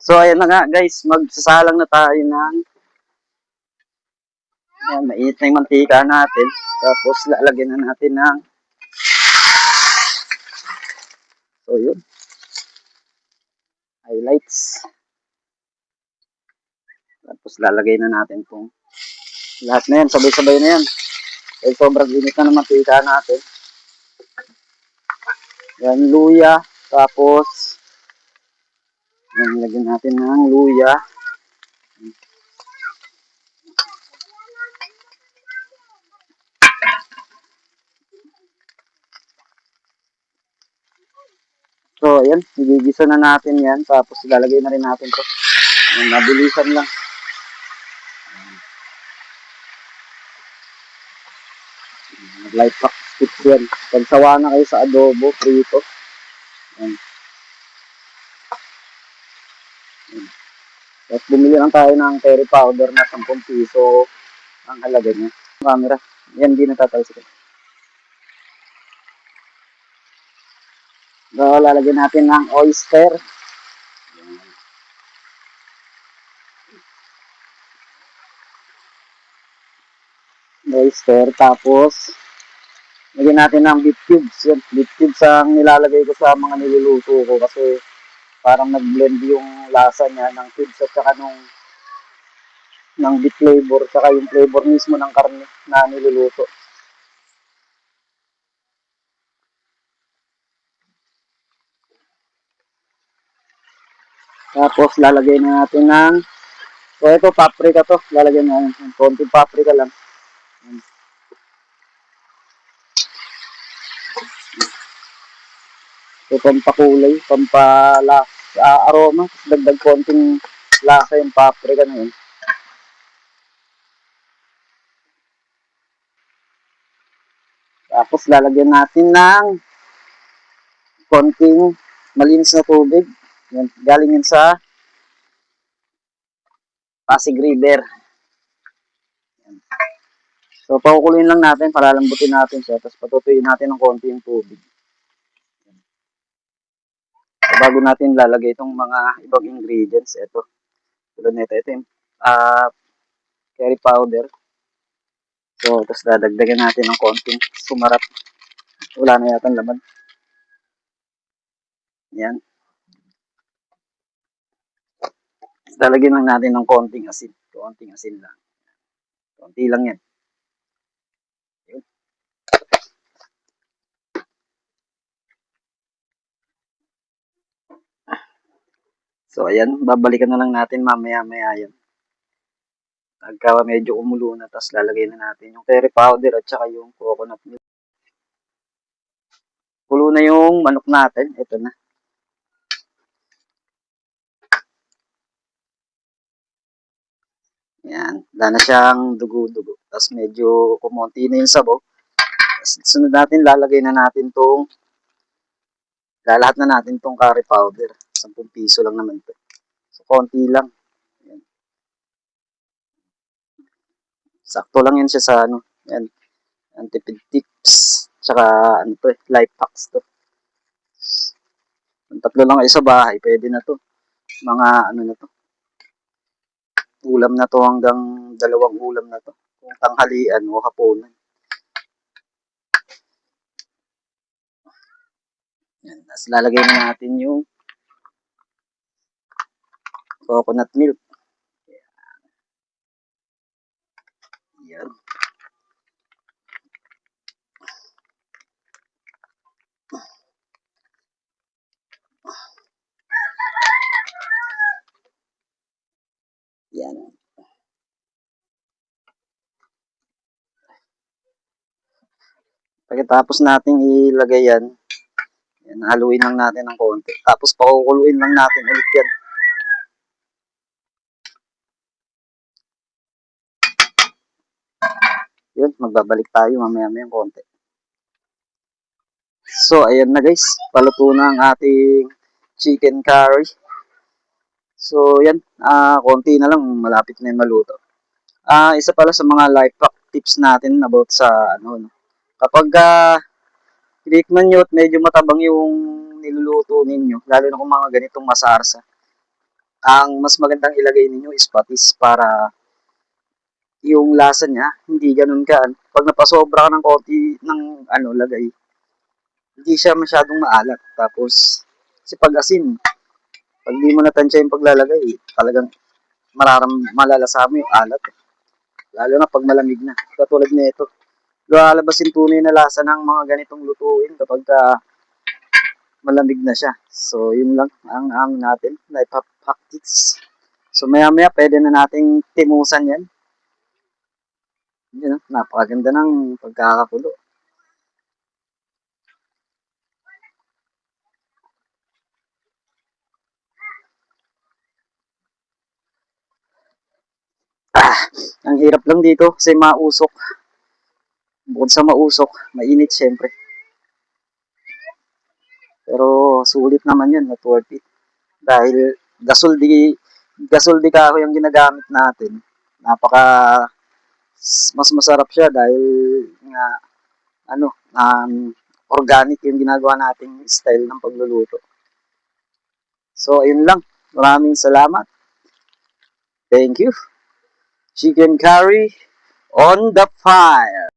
So, ayan na nga guys, magsasalang na tayo ng ayan, mainit na yung mantika natin. Tapos, lalagyan na natin ng so, yun. Highlights. Tapos, lalagay na natin itong lahat na yan. Sabay-sabay na yan. Dahil sobrang init na ng mantika natin. Yan, luya. Tapos, yan, lagyan natin ng luya. So, ayan, igigisa na natin yan. Tapos, ilalagay na rin natin to. Ayan, mabilisan lang. Light pack sticks yan. Pag sawa na kayo sa adobo, prito. Ayan. Ayan. Tapos, bumili lang tayo ng curry powder na 10 piso ang halaga niya. Camera. Yan, di natatalsikan. So, lalagyan natin ng oyster. Oyster. Tapos, lagyan natin ng beef cubes. Yan, beef cubes ang nilalagay ko sa mga niluluto ko kasi parang nag-blend yung lasa niya ng cubes at saka ng beef flavor saka yung flavor mismo ng karne na niluluto. Tapos, lalagay na natin ng so, ito, paprika to. Lalagyan na natin. Konting paprika lang. So, pampakulay, aroma. Dagdag konting lasa yung paprika na yun. Tapos, lalagyan natin ng konting malinis na tubig. Yan, galing yan sa Pasig River. Yan. So, pakukuluin lang natin, palalambutin natin siya. Tapos, patutuyin natin ng konti yung tubig. So, bago natin lalagay itong mga ibang ingredients, ito. Tulad nito, ito yung curry powder. So, tapos dadagdagan natin ng konting sumarap. Wala na yata laman. Yan. Lalagyan lang natin ng konting asin. Konting asin lang. Konti lang yan. Yun. So, ayan. Babalikan na lang natin mamaya-maya yan. Pagka medyo umulo na, tapos lalagay na natin yung curry powder at saka yung coconut milk. Kulo na yung manok natin. Ito na. Yan. Wala na siyang dugo-dugo. Tapos medyo kumonti na yung sabaw. Sunod natin, lalagay na natin tong lalahat na natin tong curry powder. 10 piso lang naman ito. So, konti lang. Yan. Sakto lang yan siya sa ano. Yan. Antipid tips. Tsaka ano to, life hacks to. Kung tatlo lang kayo sa bahay, pwede na to. Mga ano na to. Ulam na to hanggang 2 ulam na to. Kung tanghalian o hapunan. Yan. Tapos lalagay na natin yung coconut milk. Yan. Yan. Pagkatapos natin ilagay yan, haluin lang natin ng konti. Tapos pakukuluin lang natin ulit yan. Yun, magbabalik tayo mamaya-maya konti. So, ayan na guys. Paluto na ang ating chicken curry. So, yan. Konti na lang. Malapit na yung maluto. Isa pala sa mga life hack tips natin about sa ano. Kapag tinikman nyo at medyo matabang yung niluluto ninyo, lalo na kung mga ganitong masarsa, ang mas magandang ilagay ninyo is patis para yung lasa niya hindi ganun ka. Pag napasobra ka ng konti ng lagay, hindi siya masyadong maalat. Tapos, kasi pag asin, pag di mo natansya yung paglalagay, talagang malalasa mo yung alat. Lalo na pag malamig na. Katulad nito. Lumalabas yung tunay na lasa ng mga ganitong lutuin kapag malamig na siya. So, yun lang ang natin. Life hack tips. So, maya-maya, pwede na nating timusan yan. Yun, napakaganda ng pagkakakulo. Ang hirap lang dito kasi mausok. Bukod sa mausok, mainit syempre. Pero sulit naman yun, not worth it. Dahil gasol di kahoy yung ginagamit natin. Napaka mas masarap siya dahil nga organic yung ginagawa nating style ng pagluluto. So ayun lang. Maraming salamat. Thank you. Chicken curry on the fire.